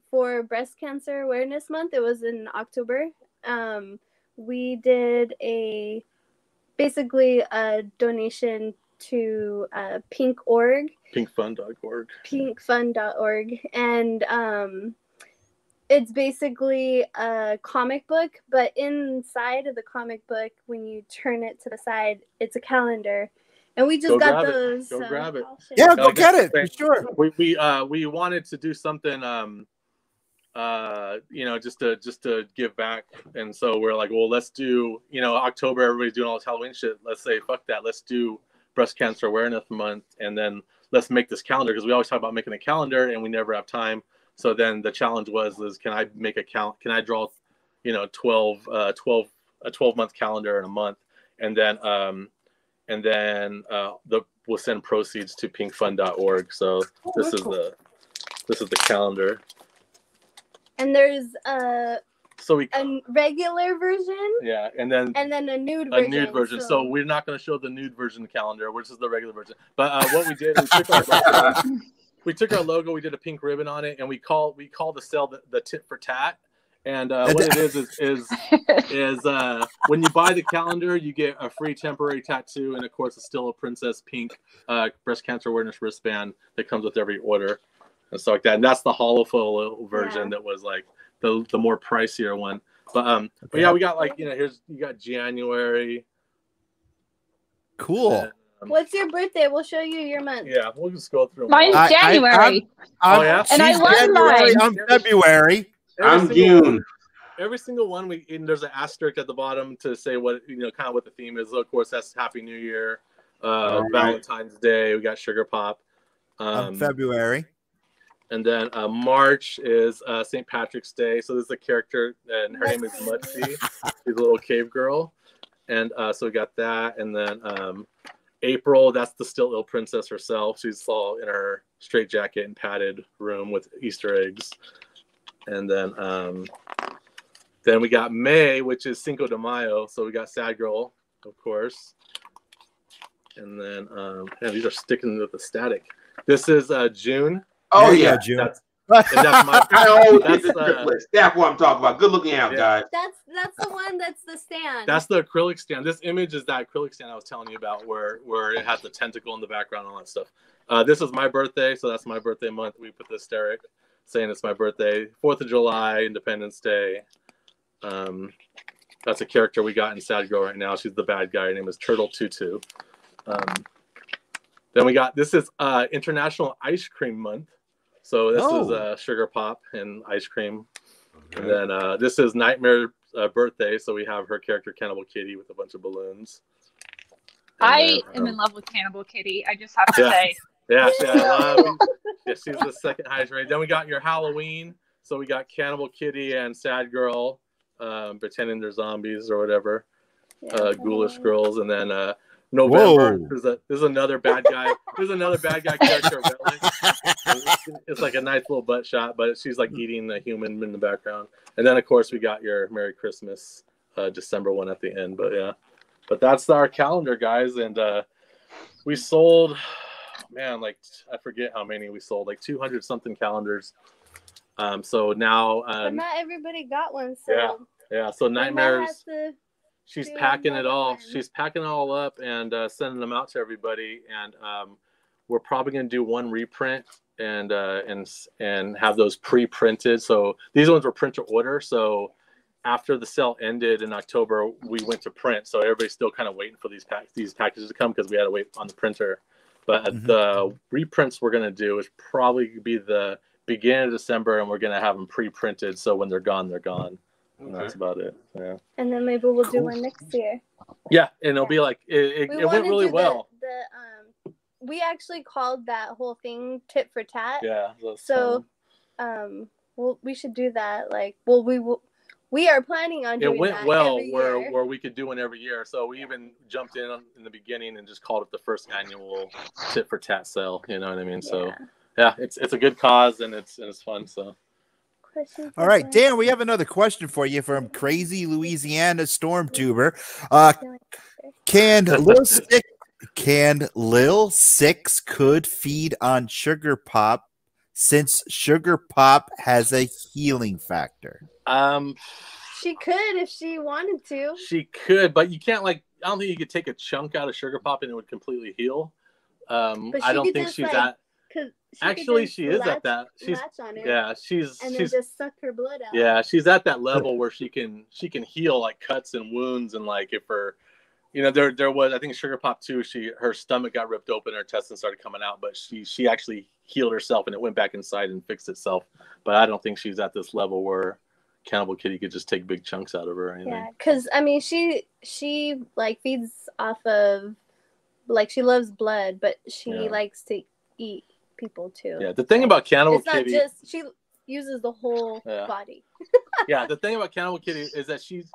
for Breast Cancer Awareness Month. It was in October. We did basically a donation to Pink.org. Pinkfund.org. Pinkfund.org. And it's basically a comic book, but inside of the comic book, when you turn it to the side, it's a calendar. And we just got those. Go grab it. Yeah, go get it. For sure. We wanted to do something, just to give back, and so we're like, well, let's do, October, everybody's doing all this Halloween shit. Let's say fuck that. Let's do Breast Cancer Awareness Month, and then let's make this calendar, because we always talk about making a calendar, and we never have time. So then the challenge was can I make a Can I draw, 12 a 12-month calendar in a month, and then we'll send proceeds to pinkfund.org. So this is the calendar. And there's a regular version. Yeah, and then a nude version. A nude version. So we're not going to show the nude version calendar, which is the regular version. But what we did, we took our logo, we did a pink ribbon on it, and we call the sale the tit for tat. And what it is when you buy the calendar, you get a free temporary tattoo, and of course, a Still a Princess pink breast cancer awareness wristband that comes with every order, and stuff like that. And that's the holofoil version that was like the more pricier one. But yeah, we got like you got January. Cool. What's your birthday? We'll show you your month. Yeah, we'll just go through. Mine's January. Oh yeah, and I won mine. I'm February. I'm June. Every single one, there's an asterisk at the bottom to say what kind of what the theme is. Of course, that's Happy New Year, Valentine's Day. We got Sugar Pop. February. And then March is St. Patrick's Day. So this is a character, and her name is Mutsy. She's a little cave girl, and so we got that. And then April, that's the Still Ill Princess herself. She's all in her straitjacket and padded room with Easter eggs. And then we got May, which is Cinco de Mayo. So we got Sad Girl, of course. And then these are sticking with the static. This is June. Oh yeah, June. That's what I'm talking about. Good looking out, guys. That's the one that's the stand. That's the acrylic stand. This image is that acrylic stand I was telling you about, where it has the tentacle in the background and all that stuff. This is my birthday, so that's my birthday month. We put this Derek saying it's my birthday. 4th of July, Independence Day. That's a character we got in Sad Girl right now. She's the bad guy. Her name is Turtle Tutu. Then we got, this is International Ice Cream Month. So this is Sugar Pop and ice cream. Okay. And then this is Knightmare birthday. So we have her character Cannibal Kitty with a bunch of balloons. And I am in love with Cannibal Kitty. I just have to say. Yeah, she's the second highest rated. Then we got your Halloween. So we got Cannibal Kitty and Sad Girl pretending they're zombies or whatever. Ghoulish girls. And then November. There's another bad guy. There's another bad guy character. It's like a nice little butt shot, but she's like eating a human in the background. And then of course we got your Merry Christmas December one at the end. But yeah, but that's our calendar, guys. And we sold, man, like I forget how many we sold, like 200 something calendars. So now, but not everybody got one. So yeah. So Nightmares. She's packing it all. She's packing it all up and sending them out to everybody. And we're probably going to do one reprint and have those pre-printed. So these ones were print to order. So after the sale ended in October, we went to print. So everybody's still kind of waiting for these packages to come because we had to wait on the printer. But the reprints we're going to do is probably be the beginning of December, and we're going to have them pre-printed. So when they're gone, they're gone. And that's about it. Yeah. And then maybe we'll do one next year. Yeah, and it'll be like it went really well. We actually called that whole thing tit for tat. Yeah. So, we should do that. Like, we are planning on doing that. It went well where we could do one every year. So we even jumped in the beginning and just called it the first annual tit for tat sale. You know what I mean? Yeah. So yeah, it's a good cause and it's fun. So. All right, Dan, we have another question for you from Crazy Louisiana Stormtuber. Can Lil Six could feed on Sugar Pop since Sugar Pop has a healing factor? She could if she wanted to. She could, but you can't I don't think you could take a chunk out of Sugar Pop and it would completely heal. I don't think she's at. Actually, she is at that. She's and then just suck her blood out. Yeah, she's at that level where she can heal like cuts and wounds and like if her, there was, I think Sugar Pop 2, her stomach got ripped open, her intestines started coming out, but she actually healed herself and it went back inside and fixed itself. But I don't think she's at this level where Cannibal Kitty could just take big chunks out of her or anything. Yeah, because I mean she like feeds off of like she loves blood, but she likes to eat people too. Yeah, the thing about Cannibal Kitty, not just she uses the whole body. Yeah, the thing about Cannibal Kitty is that she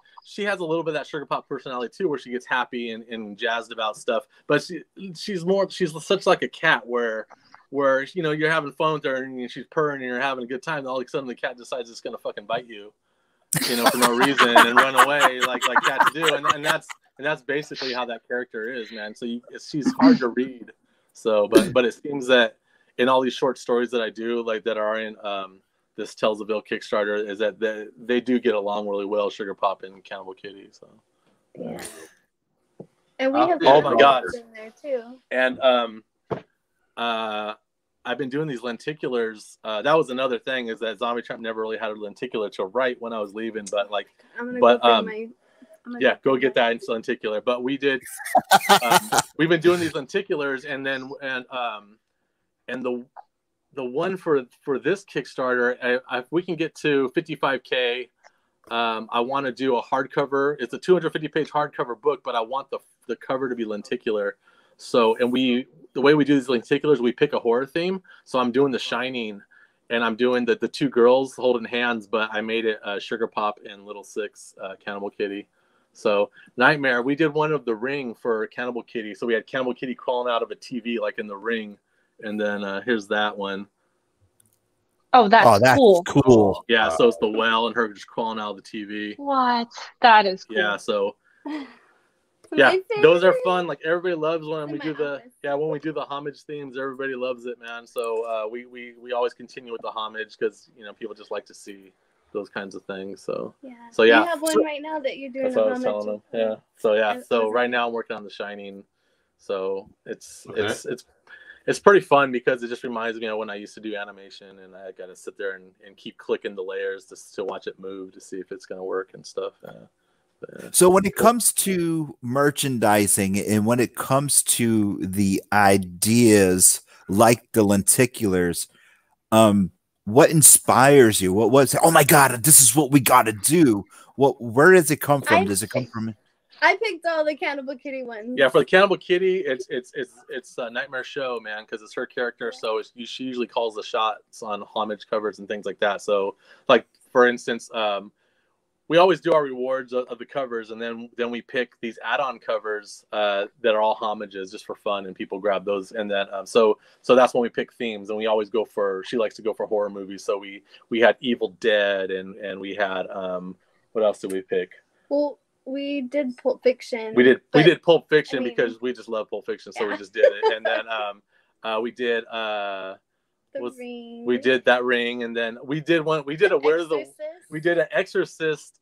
has a little bit of that Sugar Pop personality too, where she gets happy and jazzed about stuff. But she's such like a cat where you're having fun with her and she's purring and you're having a good time, and all of a sudden the cat decides it's gonna fucking bite you, for no reason and run away like cats do, and that's basically how that character is, man. So she's hard to read. So, but it seems that in all these short stories that I do, like that are in this Tellsville Kickstarter is that they do get along really well, Sugar Pop and Cannibal Kitty. So yeah, and we have oh my God in there too. And I've been doing these lenticulars. That was another thing, is that Zombie Tramp never really had a lenticular till right when I was leaving. But like, go get that lenticular. But we did. We've been doing these lenticulars, and the one for this Kickstarter, if we can get to 55K, I want to do a hardcover. It's a 250-page hardcover book, but I want the cover to be lenticular. So, and the way we do these lenticulars, we pick a horror theme. So I'm doing The Shining, and I'm doing the two girls holding hands, but I made it Sugar Pop and Little Six, Cannibal Kitty. So Knightmare, we did one of The Ring for Cannibal Kitty. So we had Cannibal Kitty crawling out of a TV like in The Ring. And then here's that one. Oh, that's cool. Yeah, so it's the well and her just crawling out of the TV. What? That is cool. Yeah, so yeah, those are fun. Like, everybody loves when we do the homage themes. Everybody loves it, man. So we always continue with the homage because people just like to see those kinds of things. So yeah, we have one right now that you're doing. That's what I was telling them. Yeah. So right now I'm working on The Shining. So it's pretty fun because it just reminds me of when I used to do animation, and I got to sit there and keep clicking the layers to watch it move to see if it's going to work and stuff. So when it comes to merchandising and when it comes to the ideas like the lenticulars, what inspires you? What was, oh my God, this is what we got to do? Where does it come from? Does it come from? I picked all the Cannibal Kitty ones. Yeah, for the Cannibal Kitty, it's a Nightmare show, man, because it's her character. So she usually calls the shots on homage covers and things like that. So, like, for instance, we always do our rewards of the covers, and then we pick these add-on covers that are all homages just for fun, and people grab those. And then so that's when we pick themes, and we always go for. She likes to go for horror movies, so we had Evil Dead, and we had what else did we pick? Well, we did Pulp Fiction. We did Pulp Fiction because we just love Pulp Fiction, so we just did it. And then we did Ring. We did that Ring, and then we did an Exorcist,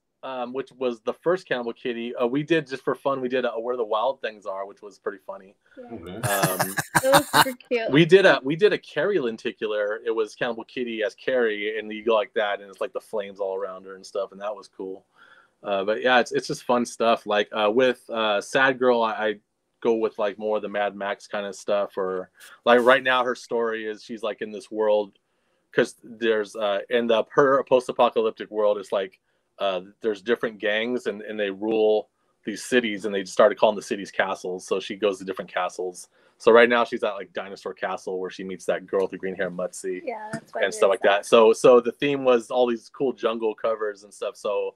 which was the first Cannibal Kitty. We did, just for fun, we did Where the Wild Things Are, which was pretty funny. Yeah. That was super cute. We did a Carrie lenticular. It was Cannibal Kitty as Carrie, and you go like that, and it's like the flames all around her and stuff, and that was cool. But yeah, it's just fun stuff. Like with Sad Girl, I go with like more of the Mad Max kind of stuff, or like right now her story is she's like in this world because there's in her post-apocalyptic world, it's like there's different gangs and they rule these cities, and they just started calling the cities castles. So she goes to different castles. So right now she's at like Dinosaur Castle, where she meets that girl with the green hair, Mutsi, and stuff like that. So the theme was all these cool jungle covers and stuff. So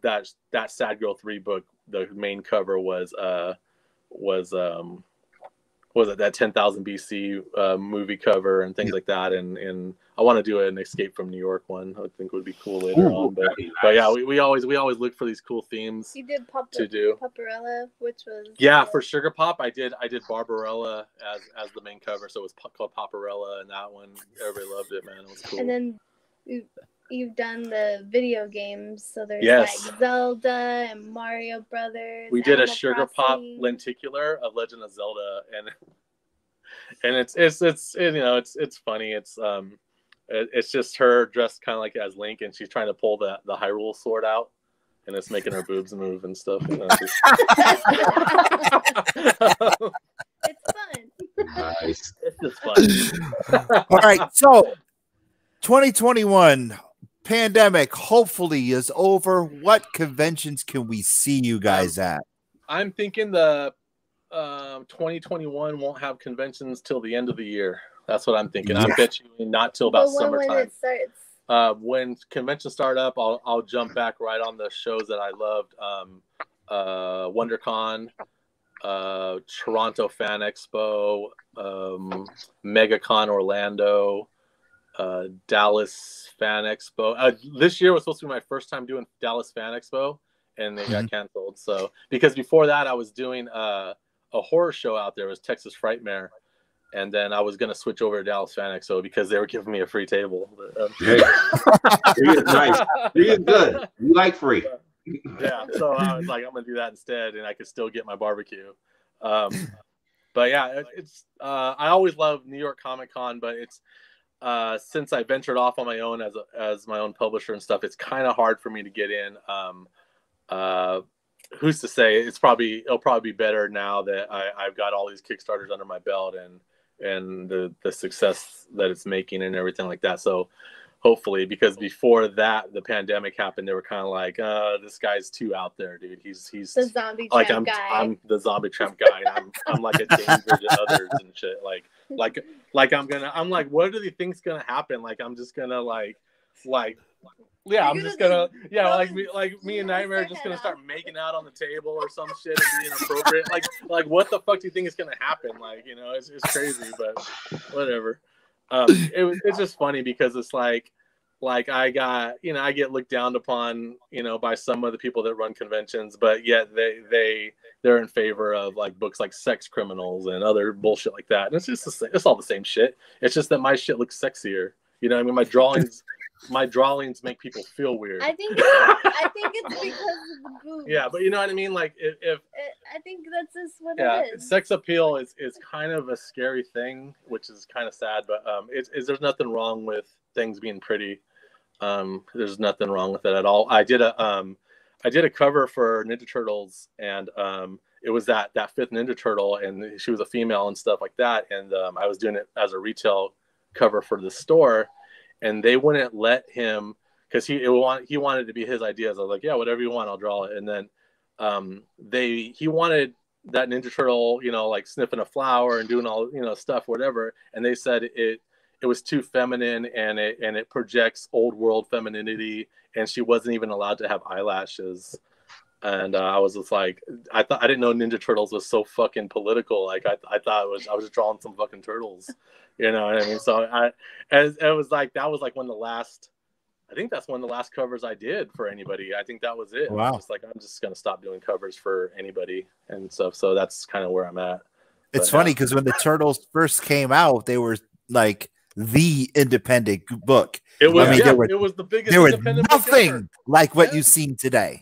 that Sad Girl 3 book, the main cover was that 10,000 BC movie cover and things like that, and I want to do an Escape from New York one. I think would be cool later on. But yeah, we always look for these cool themes. You did to do Paparella, which was for Sugar Pop. I did Barbarella as the main cover, so it was called Paparella, and that one everybody loved it, man. It was cool. And then you've done the video games, so there's like Zelda and Mario Brothers. We did a Sugar Pop lenticular of Legend of Zelda, and it's funny. It's just her dressed kind of like as Link, and she's trying to pull the Hyrule sword out, and it's making her boobs move and stuff. It's fun. Nice. It's just fun. All right, so 2021 pandemic hopefully is over. What conventions can we see you guys at? I'm thinking the 2021 won't have conventions till the end of the year. That's what I'm thinking. I bet you not till about summertime. When it starts. When conventions start up, I'll jump back right on the shows that I loved. WonderCon, Toronto Fan Expo, MegaCon Orlando, Dallas Fan Expo. This year was supposed to be my first time doing Dallas Fan Expo, and they got canceled. So because before that I was doing a horror show out there. It was Texas Frightmare, and then I was gonna switch over to Dallas Fan Expo because they were giving me a free table. But, Free is nice. Free is good. You like free. Yeah, so I was like, I'm gonna do that instead, and I could still get my barbecue. But yeah, it's I always loved New York Comic Con, but it's since I ventured off on my own as my own publisher and stuff, it's kind of hard for me to get in. Who's to say? It'll probably be better now that I've got all these Kickstarters under my belt and the success that it's making and everything like that. So hopefully, because before that, the pandemic happened, they were kind of like, this guy's too out there, dude. He's the zombie like tramp guy. I'm the zombie tramp guy, and I'm like a danger to others and shit. Like I'm like, what do you think's gonna happen? Like I'm just gonna like yeah, I'm just gonna like me and Knightmare are just gonna start making out on the table or some shit and be inappropriate. like what the fuck do you think is gonna happen? Like, you know, it's crazy, but whatever. It's just funny because it's like I get looked down upon, you know, by some of the people that run conventions, but yet they're in favor of like books like Sex Criminals and other bullshit like that. And it's just it's all the same shit. It's just that my shit looks sexier. You know what I mean? My drawings make people feel weird. I think it's because of the boobs. Yeah, but you know what I mean? Like if I think that's just what it is. Sex appeal is kind of a scary thing, which is kind of sad, but there's nothing wrong with things being pretty. There's nothing wrong with it at all. I did a cover for Ninja Turtles, and it was that fifth Ninja Turtle, and she was a female and stuff like that, and I was doing it as a retail cover for the store, and they wouldn't let him because he wanted to be his ideas. I was like, yeah, whatever you want, I'll draw it. And then he wanted that Ninja Turtle, you know, like sniffing a flower and doing all, you know, stuff, whatever. And they said it was too feminine, and it projects old world femininity, and she wasn't even allowed to have eyelashes. And I was just like, I didn't know Ninja Turtles was so fucking political. Like I thought I was just drawing some fucking turtles, you know what I mean? So it was like that was like I think that's one of the last covers I did for anybody. I think that was it. Wow. I'm just gonna stop doing covers for anybody and stuff. So that's kind of where I'm at. It's funny because when the Turtles first came out, they were like the independent book. It was. I mean, it was the biggest. There was independent nothing book ever. like what you've seen today.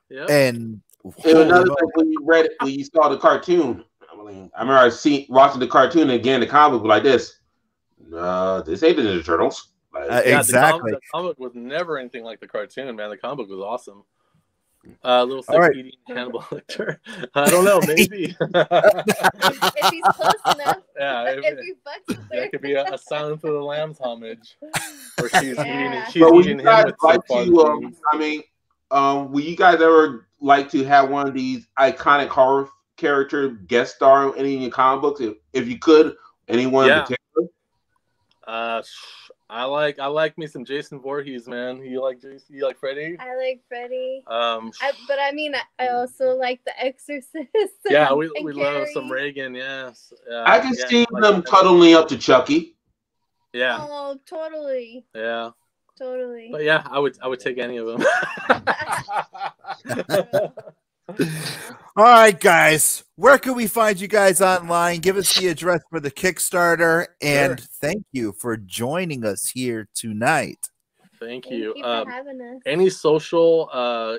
Yeah. And Another thing when you saw the cartoon, I remember watching the cartoon again, the comic book like this. This ain't the Ninja Turtles. Like, exactly. The comic was never anything like the cartoon, man. The comic book was awesome. Little sex eating Hannibal Lecter. I don't know, maybe. if he's close enough. Yeah, if he fucks with her. It could be a Silence of the Lambs homage, or she's eating him with like to, will you guys ever like to have one of these iconic horror character guest star in any of your comic books? If you could, anyone in particular? I like me some Jason Voorhees, man. You like Jason? You like Freddy? I like Freddy. But I mean, I also like The Exorcist. Yeah, we love some Reagan. Yes. I can see them cuddling up to Chucky. Yeah. Oh, totally. Yeah. Totally. But yeah, I would take any of them. All right, guys. Where can we find you guys online? Give us the address for the Kickstarter, and thank you for joining us here tonight. Thank you for having us. Any social,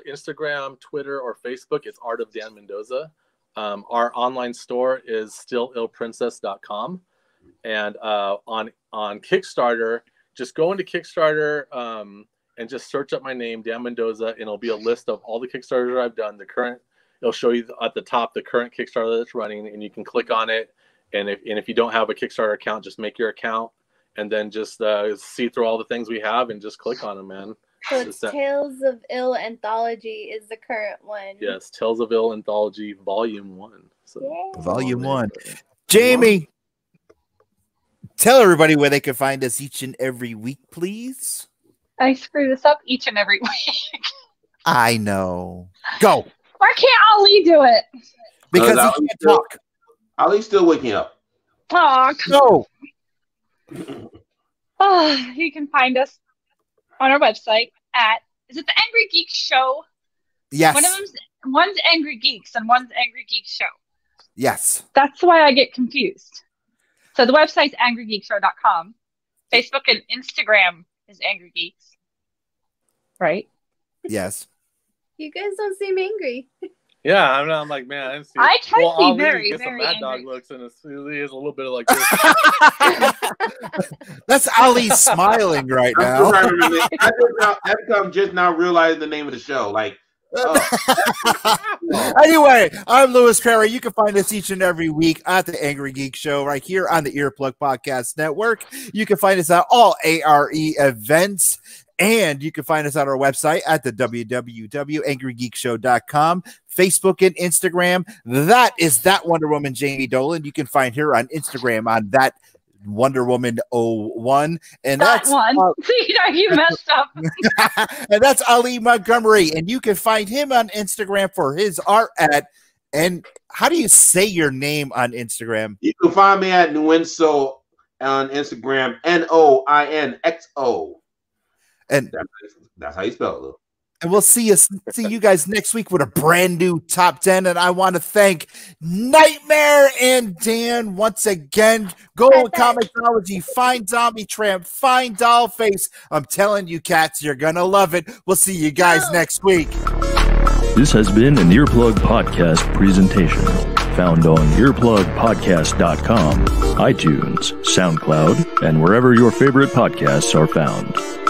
Instagram, Twitter, or Facebook, it's Art of Dan Mendoza. Our online store is stillillprincess.com. And on Kickstarter, just go into Kickstarter and just search up my name, Dan Mendoza, and it'll be a list of all the Kickstarters I've done. It'll show you at the top the current Kickstarter that's running, and you can click on it. And if you don't have a Kickstarter account, just make your account, and then just see through all the things we have and just click on them, man. So it's Tales of Ill Anthology is the current one. Yes, Tales of Ill Anthology Volume 1. So, Volume 1. Jamie, tell everybody where they can find us each and every week, please. I screw this up each and every week. I know. Go. Why can't Ali do it? Because he can't talk. Ali's still waking up. Oh, go. You can find us on our website at, is it the Angry Geeks Show? Yes. One's Angry Geeks and one's Angry Geeks Show. Yes. That's why I get confused. So the website's angrygeekshow.com. Facebook and Instagram is Angry Geeks. Right? Yes. You guys don't seem angry. Yeah, I'm like, man, I didn't see. I can well, see Ali very, gets very some mad angry. dog looks, and he is a little bit of like this. That's Ali smiling right now. I'm just now realizing the name of the show. Like, Anyway, I'm Louis Perry. You can find us each and every week at the Angry Geek Show right here on the Earplug Podcast Network. You can find us at all ARE events. And you can find us on our website at the www.angrygeekshow.com, Facebook and Instagram. That is that Wonder Woman, Jamie Dolan. You can find her on Instagram on that Wonder Woman 01. And that's one. See, you messed up. and that's Ali Montgomery. And you can find him on Instagram for his art at, and how do you say your name on Instagram? You can find me at Nuinso on Instagram, NOINXO. And that's how you spell it. And we'll see you guys next week with a brand new top 10. And I want to thank Knightmare and Dan once again. Go on Comixology, find Zombie Tramp, find Dollface. I'm telling you, cats, you're gonna love it. We'll see you guys next week. This has been an Earplug Podcast presentation. Found on earplugpodcast.com, iTunes, SoundCloud, and wherever your favorite podcasts are found.